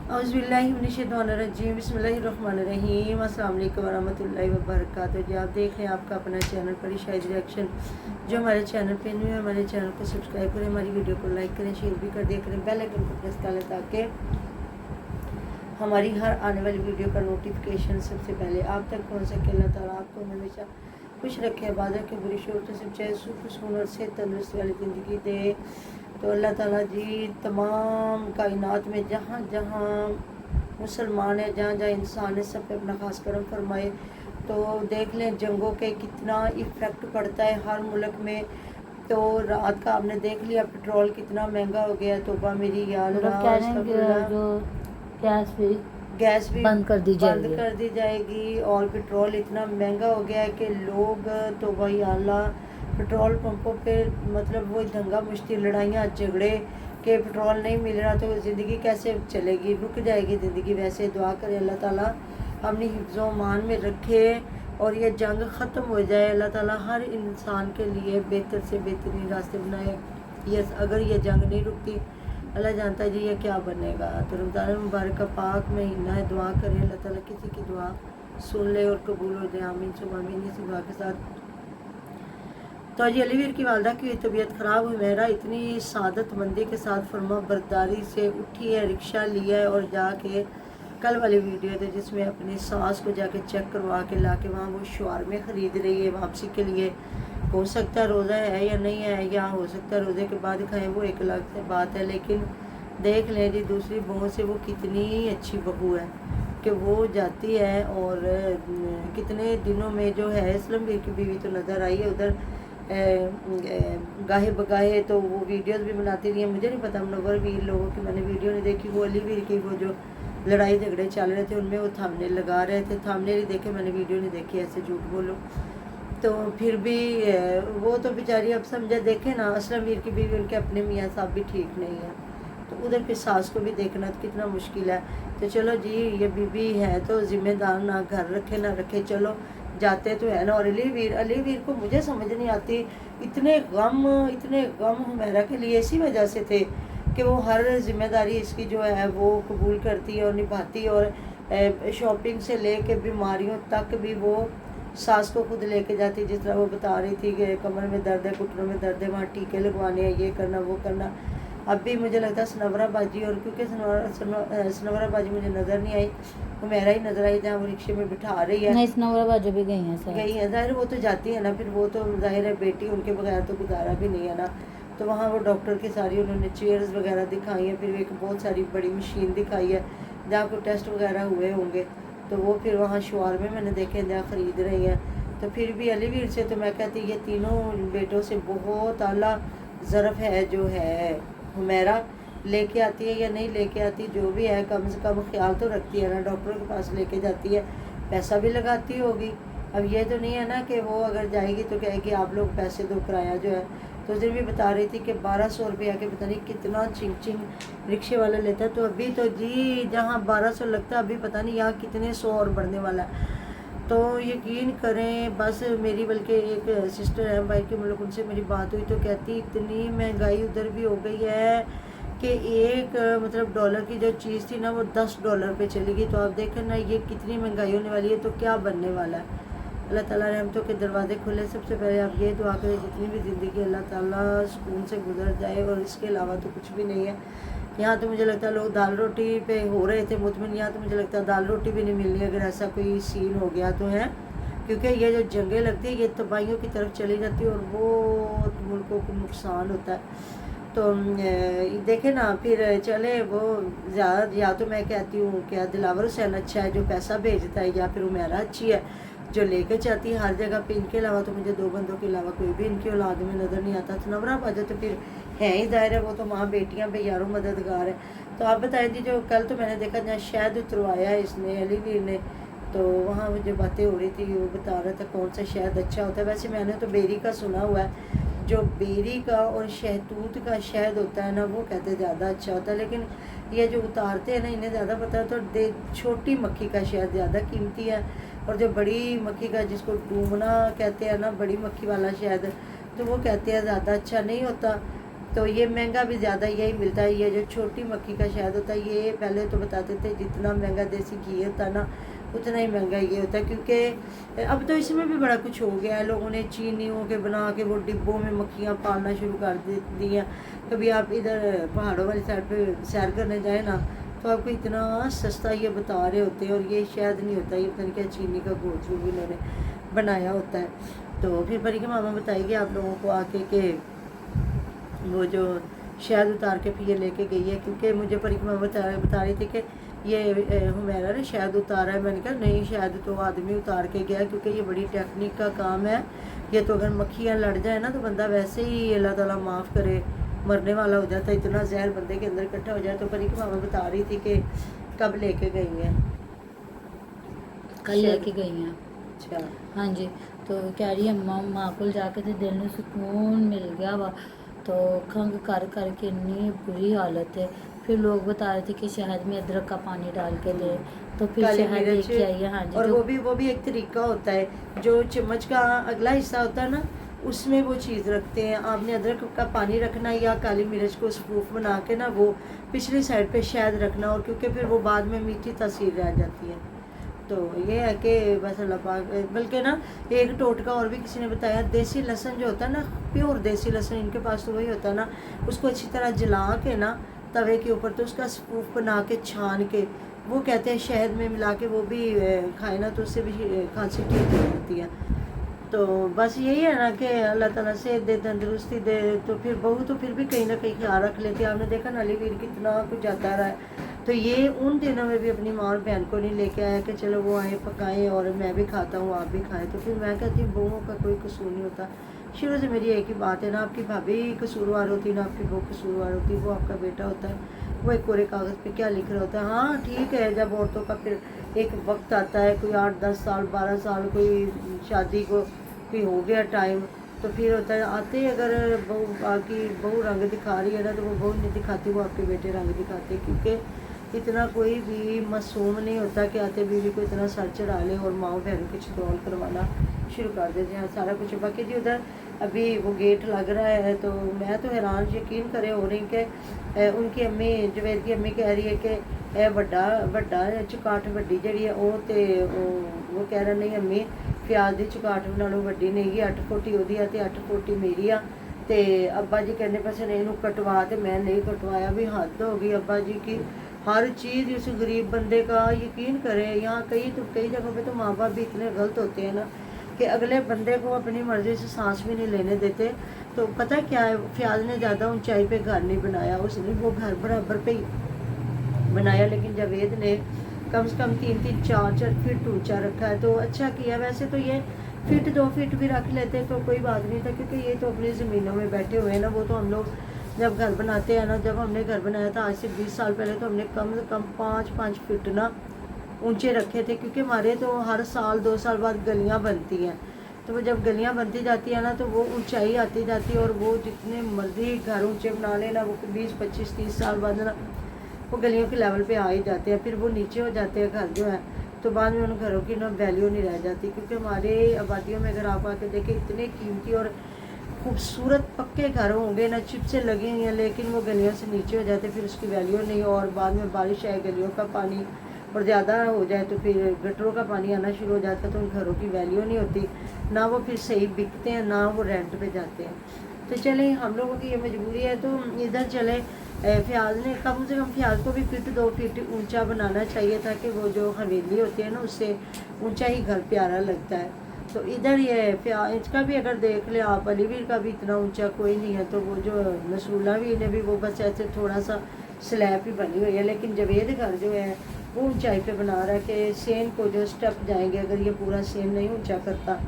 औज़ुबिल्लाहिमिनश्शैतानिर्रजीम बिस्मिल्लाहिर्रहमानिर्रहीम अस्सलाम वालेकुम वरहमतुल्लाहि वबरकातुहू। जी आप देख रहे हैं आपका अपना चैनल परी शाहिद रिएक्शन। जो हमारे चैनल पे न्यू है हमारे चैनल को सब्सक्राइब करें, हमारी वीडियो को लाइक करें, शेयर भी कर दिया करें, बेल आइकन को प्रेस कर लें ताकि हमारी हर आने वाली वीडियो का नोटिफिकेशन सबसे पहले आप तक पहुँच सके। अल्लाह ताला आपको हमेशा खुश रखे, आबाद रखे, बुरी शोर से चाहे सुकून और सेहत तंदुरुस्ती वाली ज़िंदगी दे। तो अल्लाह ताला जी तमाम कायनात में जहाँ जहाँ मुसलमान है, जहाँ जहाँ इंसान है, सब पे अपना खास करम फरमाए। तो देख लें जंगों के कितना इफ़ेक्ट पड़ता है हर मुल्क में। तो रात का आपने देख लिया पेट्रोल कितना महंगा हो गया। तोबा मेरी या अल्लाह, जो गैस भी बंद कर दी जाएगी और पेट्रोल इतना महंगा हो गया है कि लोग तो भाई अल्लाह पेट्रोल पंपों पे मतलब वो दंगा मुश्ती लड़ाइयाँ झगड़े कि पेट्रोल नहीं मिल रहा तो ज़िंदगी कैसे चलेगी, रुक जाएगी ज़िंदगी। वैसे दुआ करें अल्लाह ताला अपनी हिफ्ज़ व मान में रखे और ये जंग ख़त्म हो जाए। अल्लाह ताला हर इंसान के लिए बेहतर से बेहतरीन रास्ते बनाए। ये अगर ये जंग नहीं रुकती अल्लाह जानता है जी ये क्या बनेगा। तो रमज़ान मुबारक का पाक महीना है, दुआ करें अल्लाह ताला किसी की दुआ सुन ले और कबूल हो जाए। आमीन सुबह आमीन। इसी दुआ के साथ तो जी अलीवीर की वालदा की तबीयत ख़राब हुई। मेरा इतनी सादत मंदी के साथ फरमा बरदारी से उठी है, रिक्शा लिया है और जाके कल वाली वीडियो थे जिसमें अपनी सास को जाके चेक करवा के ला के वहाँ वो शवारमे ख़रीद रही है वापसी के लिए। हो सकता है रोज़ा है या नहीं है, या हो सकता है रोज़े के बाद खाएं, वो एक अलग से बात है। लेकिन देख लें जी दूसरी बहू से वो कितनी अच्छी बहू है कि वो जाती है और कितने दिनों में जो है इस्लामवीर की बीवी तो नज़र आई है उधर गाहे बगाहे। तो वो वीडियोस भी बनाती रही है। मुझे नहीं पता मुनव्वर वीर लोगों की मैंने वीडियो नहीं देखी। वो अली वीर की वो जो लड़ाई झगड़े चल रहे थे उनमें वो थामने लगा रहे थे, थामने नहीं देखे, मैंने वीडियो नहीं देखी, ऐसे झूठ बोलो। तो फिर भी वो तो बेचारी अब समझा देखे ना असलम वीर की बीवी उनके अपने मियाँ साहब भी ठीक नहीं है तो उधर फिर सास को भी देखना तो कितना मुश्किल है। तो चलो जी ये बीवी है तो ज़िम्मेदार, ना घर रखे ना रखे, चलो जाते तो है ना। और अली वीर को मुझे समझ नहीं आती, इतने गम हुमैरा के लिए इसी वजह से थे कि वो हर जिम्मेदारी इसकी जो है वो कबूल करती है और निभाती है। और शॉपिंग से ले के बीमारियों तक भी वो सास को खुद लेके जाती। जिस तरह वो बता रही थी कि कमर में दर्द है, घुटनों में दर्द है, वहाँ टीके लगवाने हैं, ये करना वो करना। अब भी मुझे लगता है सनवरा बाजी, और क्योंकि सनवरा बाजी मुझे नज़र नहीं आई, वो मेरा ही नज़र आई जहाँ वो रिक्शे में बिठा रही है। नहीं सनवरा बाजी भी गई हैं ज़ाहिर वो तो जाती है ना, फिर वो तो ज़ाहिर है बेटी, उनके बगैर तो गुजारा भी नहीं है ना। तो वहाँ वो डॉक्टर की सारी उन्होंने चेयर्स वगैरह दिखाई हैं, फिर एक बहुत सारी बड़ी मशीन दिखाई है जहाँ को टेस्ट वगैरह हुए होंगे। तो वो फिर वहाँ शवार में मैंने देखे जहाँ ख़रीद रही हैं। तो फिर भी अली वीर से तो मैं कहती ये तीनों बेटों से बहुत आला ज़रफ़ है जो है हुमैरा। लेके आती है या नहीं लेके आती जो भी है, कम से कम ख्याल तो रखती है ना, डॉक्टर के पास लेके जाती है, पैसा भी लगाती होगी। अब ये तो नहीं है ना कि वो अगर जाएगी तो कहेगी आप लोग पैसे दो, किराया जो है। तो उस दिन भी बता रही थी कि 1200 रुपया के पता नहीं कितना चिंग रिक्शे वाला लेता है। तो अभी तो जी जहाँ 1200 लगता है अभी पता नहीं यहाँ कितने 100 और बढ़ने वाला है। तो यकीन करें बस मेरी बल्कि एक सिस्टर है भाई के मुल्क, उनसे मेरी बात हुई तो कहती इतनी महंगाई उधर भी हो गई है कि एक मतलब डॉलर की जो चीज़ थी ना वो $10 पे चली गई। तो आप देखें ना ये कितनी महंगाई होने वाली है तो क्या बनने वाला है। अल्लाह ताला रहमतों के दरवाजे खुले। सबसे पहले आप ये दुआ करें जितनी भी ज़िंदगी अल्लाह ताला सुकून से गुजर जाए, और इसके अलावा तो कुछ भी नहीं है। यहाँ तो मुझे लगता है लोग दाल रोटी पे हो रहे थे मुतमिन, यहाँ तो मुझे लगता है दाल रोटी भी नहीं मिलनी अगर ऐसा कोई सीन हो गया तो है। क्योंकि ये जो जंगें लगती है ये तबाहियों की तरफ चली जाती है और वो मुल्कों को नुकसान होता है। तो देखे ना फिर चले वो ज़्यादा, या तो मैं कहती हूँ क्या दिलावर हुसैन अच्छा है जो पैसा भेजता है, या फिर उमेरा अच्छी है जो लेकर जाती है हर जगह पे। इनके अलावा तो मुझे 2 बंदों के अलावा कोई भी इनकी औलाद में नज़र नहीं आता। तो नवरा बाजा तो फिर है ही ज़ाहिर है, वो तो माँ बेटियाँ बेयारों मददगार है। तो आप बताएं जी जो कल तो मैंने देखा जहाँ शहद उतरवाया इसने अली वीर ने, तो वहाँ मुझे बातें हो रही थी, वो बता रहा था कौन सा शहद अच्छा होता है। वैसे मैंने तो बेरी का सुना हुआ है, जो बेरी का और शहतूत का शहद होता है ना वो कहते ज़्यादा अच्छा होता है। लेकिन ये जो उतारते हैं ना इन्हें ज़्यादा पता है। तो छोटी मक्खी का शहद ज़्यादा कीमती है, और जो बड़ी मक्खी का जिसको डूमना कहते हैं ना, बड़ी मक्खी वाला शहद, तो वो कहते हैं ज़्यादा अच्छा नहीं होता। तो ये महंगा भी ज़्यादा यही मिलता है। ये जो छोटी मक्खी का शहद होता है ये पहले तो बताते थे जितना महंगा देसी घी होता है ना उतना ही महंगा ये होता है, क्योंकि अब तो इसमें भी बड़ा कुछ हो गया है। लोगों ने चीनियों के बना के वो डिब्बों में मक्खियाँ पालना शुरू कर दी हैं। कभी आप इधर पहाड़ों वाली साइड पे सैर करने जाए ना तो आपको इतना सस्ता ये बता रहे होते हैं, और ये शायद नहीं होता, ये पता नहीं क्या चीनी का घोल भी इन्होंने बनाया होता है। तो फिर परी के मामा बताएगी आप लोगों को आके कि वो जो शहद उतार के फिर ये लेके गई है, क्योंकि मुझे परी के मामा बता रही थी कि ये हुमैरा ने शहद उतारा है। मैंने कहा नहीं, शायद तो आदमी उतार के गया, क्योंकि ये बड़ी टेक्निक का काम है। ये तो अगर मक्खियाँ लड़ जाए ना तो बंदा वैसे ही अल्लाह ताला माफ़ करे मरने वाला हो जाता है, इतना जहर बंदे के अंदर इकट्ठा हो जाए। तो परी की मामा बता रही थी कि कब लेके गई हैं, कल लेके गई हैं। अच्छा हाँ जी, तो कह रही अम्मा माँ को जाके तो दिल में सुकून मिल गया वा, तो खंग कर के इतनी बुरी हालत है। फिर लोग बता रहे थे कि शहद में अदरक का पानी डाल के दे, तो फिर शहद लेके आई है। हाँ जी, और तो वो भी एक तरीका होता है, जो चम्मच का अगला हिस्सा होता है ना उसमें वो चीज़ रखते हैं। आपने अदरक का पानी रखना या काली मिर्च को स्पूफ बना के ना वो पिछली साइड पे शहद रखना, और क्योंकि फिर वो बाद में मीठी तासीर रह जाती है। तो ये है कि बस अल्लाह पाक, बल्कि ना एक टोटका और भी किसी ने बताया, देसी लहसुन जो होता है ना, प्योर देसी लहसुन इनके पास तो वही होता है ना, उसको अच्छी तरह जला के ना तवे के ऊपर तो उसका स्पूफ बना के छान के वो कहते हैं शहद में मिला के वो भी खाए ना तो उससे भी खांसी ठीक हो जाती है। तो बस यही है ना कि अल्लाह ताला से दे, तंदुरुस्ती दे। तो फिर बहू तो फिर भी कहीं ना कहीं ख्याल रख लेती है। आपने देखा ना अलीवीर कितना कुछ जाता रहा है, तो ये उन दिनों में भी अपनी माँ और बहन को नहीं लेके आया कि चलो वो आए पकाएं और मैं भी खाता हूँ आप भी खाएं। तो फिर मैं कहती हूँ बहुओं का कोई कसूर नहीं होता। शुरू से मेरी एक ही बात है, ना आपकी भाभी कसूरवार होती ना आपकी बहू कसूरवार होती, वो आपका बेटा होता है। वो एक कोरे कागज़ पे क्या लिख रहा होता है। हाँ ठीक है, जब औरतों का फिर एक वक्त आता है, कोई 8-10 साल 12 साल कोई शादी को कोई हो गया टाइम, तो फिर होता है आते अगर बहू बाकी बहू रंग दिखा रही है ना तो वो बहू नहीं दिखाती, वो आपके बेटे रंग दिखाते हैं। क्योंकि इतना कोई भी मासूम नहीं होता कि आते बीवी को इतना सर चढ़ा ले और माँ बहन के चित्रौल करवाना शुरू कर देते हैं सारा कुछ। बाकी जी उधर अभी वो गेट लग रहा है, तो मैं तो हैरान यकीन करे हो रही कि उनकी अम्मी जवेद की अम्मी कह रही है कि ਵੱਡਾ चुकाट वड्डी जी है वो कह रहा नहीं अम्मी प्याज की चुकाट नालों वड्डी नहीं गी 8 फुट ਉਹਦੀ ਆ ਤੇ 8 फुट मेरी आ। ਤੇ अब्बा जी कहने पास ने ਇਹਨੂੰ कटवा, तो मैं नहीं कटवाया, भी हद हो गई अब्बा जी की। हर चीज़ उस गरीब बंदे का यकीन करे। यहाँ कई जगहों पे तो माँ बाप भी इतने गलत होते हैं ना कि अगले बंदे को अपनी मर्ज़ी से सांस भी नहीं लेने देते। तो पता क्या है, फ़याज़ ने ज़्यादा ऊंचाई पे घर नहीं बनाया, उसने वो घर बराबर पे ही बनाया, लेकिन जावेद ने कम से कम 3-3, 4-4 फीट ऊंचा रखा है। तो अच्छा किया। वैसे तो ये फीट 2 फीट भी रख लेते तो कोई बात नहीं था, क्योंकि ये तो अपनी ज़मीनों में बैठे हुए हैं ना। वो तो हम लोग जब घर बनाते हैं ना, जब हमने घर बनाया था आज से 20 साल पहले, तो हमने कम से कम 5-5 फीट ना ऊंचे रखे थे, क्योंकि हमारे तो हर साल 2 साल बाद गलियां बनती हैं। तो वो जब गलियां बनती जाती है ना तो वो ऊंचाई आती जाती है, और वो जितने मर्जी घर ऊंचे बना लेना वो 20-25-30 साल बाद ना वो गलियों के लेवल पे आ ही जाते हैं। फिर वो नीचे हो जाते हैं घर जो है, तो बाद में उन घरों की ना वैल्यू नहीं रह जाती। क्योंकि हमारे आबादियों में अगर आप आके देखें इतने कीमती और खूबसूरत पक्के घर होंगे ना, चिप से लगे हुए हैं, लेकिन वो गलियों से नीचे हो जाते, फिर उसकी वैल्यू नहीं। और बाद में बारिश आए, गलियों का पानी और ज़्यादा हो जाए तो फिर गटरों का पानी आना शुरू हो जाता है, तो उन घरों की वैल्यू नहीं होती ना, वो फिर सही बिकते हैं ना वो रेंट पे जाते हैं। तो चले हम लोगों की ये मजबूरी है, तो इधर चले। फ़याज़ ने कम से कम फ़याज़ को भी फीट 2 फीट ऊंचा बनाना चाहिए था, कि वो जो हवेली होती है ना उससे ऊंचा ही घर प्यारा लगता है। तो इधर ये फ़याज़ का भी अगर देख ले आप, अलीवीर का भी इतना ऊंचा कोई नहीं है। तो वो जो नसरुल्ला भी ने भी वो बस ऐसे थोड़ा सा स्लैब ही बनी हुई है, लेकिन जवेद घर जो है वो ऊंचाई पे बना रहा है कि सेन को जो स्टेप जाएंगे, अगर ये पूरा सेन नहीं ऊंचा करता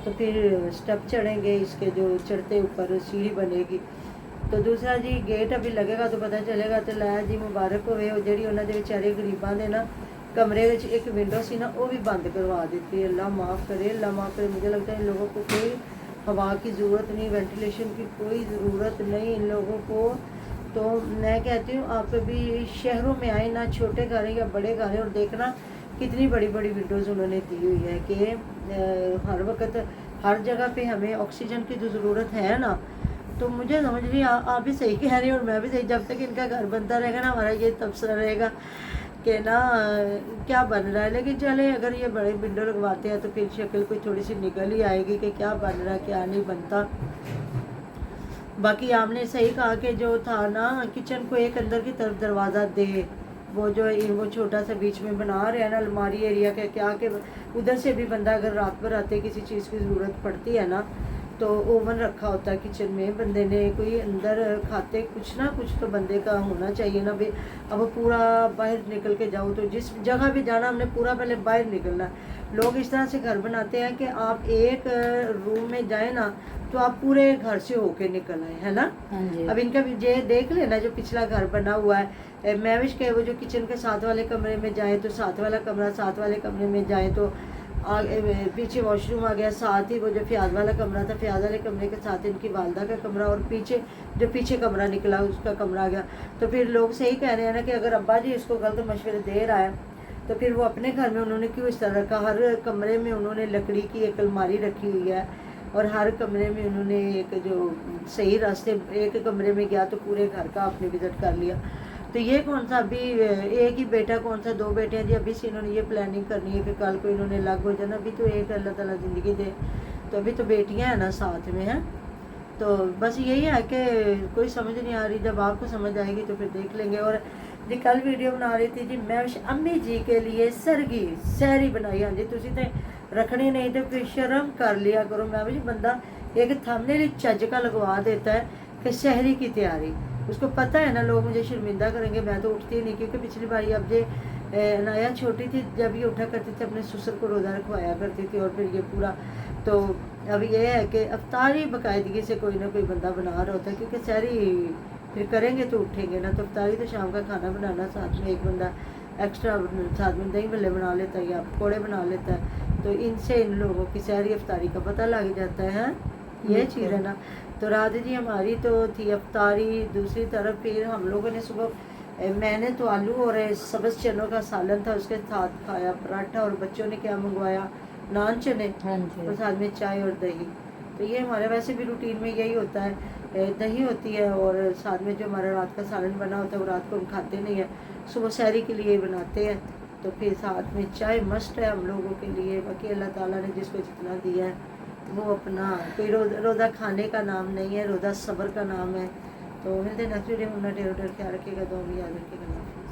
तो फिर स्टेप चढ़ेंगे, इसके जो चढ़ते ऊपर सीढ़ी बनेगी। तो दूसरा जी गेट अभी लगेगा तो पता चलेगा। तो लाया जी मुबारक होवे ਜਿਹੜੀ ਉਹਨਾਂ ਦੇ ਵਿਚਾਰੇ ਗਰੀਬਾਂ ਦੇ ਨਾ कमरे ਵਿੱਚ एक विंडो सी ना वो भी बंद करवा देती है। अल्लाह माफ़ करे, अल्लाह माफ़ करे। मुझे लगता है इन लोगों को कोई हवा की ज़रूरत नहीं, वेंटिलेशन की कोई ज़रूरत नहीं इन लोगों को। तो मैं कहती हूँ आप भी शहरों में आए ना, छोटे घर या बड़े घर हैं, और देखना कितनी बड़ी बड़ी विंडोज़ उन्होंने दी हुई है कि हर वक्त हर जगह पे हमें ऑक्सीजन की जो ज़रूरत है ना तो मुझे समझ नहीं आप भी सही कह रहे हैं और मैं भी सही, जब तक इनका घर बनता रहेगा ना हमारा ये तबसरा रहेगा कि ना क्या बन रहा है। लेकिन चले अगर ये बड़े विंडो लगवाते हैं तो फिर शक्ल कोई थोड़ी सी निकल ही आएगी कि क्या बन रहा है क्या नहीं बनता। बाकी आपने सही कहा कि जो था ना किचन को एक अंदर की तरफ दरवाज़ा दे, वो जो वो छोटा सा बीच में बना रहे हैं ना अलमारी एरिया के क्या कि उधर से भी बंदा अगर रात भर आते किसी चीज़ की ज़रूरत पड़ती है ना तो ओवन रखा होता है किचन में, बंदे ने कोई अंदर खाते कुछ ना कुछ तो बंदे का होना चाहिए ना भाई। अब पूरा बाहर निकल के जाओ तो जिस जगह भी जाना हमने पूरा पहले बाहर निकलना। लोग इस तरह से घर बनाते हैं कि आप एक रूम में जाए ना तो आप पूरे घर से होके निकल आए, है ना। हाँ जी। अब इनका भी ये देख लेना जो पिछला घर बना हुआ है मैविश के, वो जो किचन के साथ वाले कमरे में जाए तो साथ वाला कमरा, साथ वाले कमरे में जाए तो आगे पीछे वॉशरूम आ गया, साथ ही वो जो फ्याज वाला कमरा था फ्याज वाले कमरे के साथ इनकी वालदा का कमरा, और पीछे जो पीछे कमरा निकला उसका कमरा आ गया। तो फिर लोग सही कह रहे हैं ना कि अगर अब्बा जी इसको गलत मशवरे दे रहा है तो फिर वो अपने घर में उन्होंने क्यों इस तरह का, हर कमरे में उन्होंने लकड़ी की एक अलमारी रखी हुई है और हर कमरे में उन्होंने एक जो सही रास्ते, एक कमरे में गया तो पूरे घर का आपने विजिट कर लिया। तो ये कौन सा अभी एक ही बेटा, कौन सा दो बेटे हैं जी। अभी से इन्होंने ये प्लानिंग करनी है कि कल को इन्होंने अलग हो जाना। अभी तो एक अल्लाह ताला ज़िंदगी दे, तो अभी तो बेटियां हैं ना साथ में हैं। तो बस यही है कि कोई समझ नहीं आ रही, जब आपको समझ आएगी तो फिर देख लेंगे। और जी कल वीडियो बना रही थी जी मैं अम्मी जी के लिए सरगी सैरी बनाई। हाँ जी तुसी तो रखनी नहीं तो फिर शर्म कर लिया करो। मैं भी बंदा एक थंबनेल चज का लगवा देता है कि शहरी की तैयारी, उसको पता है ना लोग मुझे शर्मिंदा करेंगे, मैं तो उठती नहीं। क्योंकि पिछली बारी अब ये अनाया छोटी थी जब ये उठा करती थी अपने ससुर को रोज़ा रखवाया करती थी और फिर ये पूरा। तो अब ये है कि अफ्तारी बाकायदगी से कोई ना कोई बंदा बना रहा होता है, क्योंकि शहरी फिर करेंगे तो उठेंगे ना। तो अफ्तारी तो शाम का खाना बनाना, साथ में एक बंदा एक्स्ट्रा साथ में दही भल्ले बना लेता है या पकौड़े बना लेता है। तो इनसे इन लोगों की शहरी अफ्तारी का पता लग जाता है, ये चीज़ है ना। तो रात जी हमारी तो थी अफ्तारी। दूसरी तरफ फिर हम लोगों ने सुबह मैंने तो आलू और सब्ज़ चनों का सालन था उसके साथ खाया पराठा, और बच्चों ने क्या मंगवाया नान चने हाँ जी। और साथ में चाय और दही। तो ये हमारे वैसे भी रूटीन में यही होता है, दही होती है और साथ में जो हमारा रात का सालन बना होता है वो रात को हम खाते नहीं है, सुबह सहरी के लिए बनाते हैं। तो फिर साथ में चाय मस्ट है हम लोगों के लिए। बाकी अल्लाह ताला ने जिसको जितना दिया है वो अपना, कोई रोज़ा खाने का नाम नहीं है, रोज़ा सब्र का नाम है। तो मिलते नेक्स्ट वीडियो में अपना ढेर ख्याल रखिएगा, तो हम याद रखिएगा।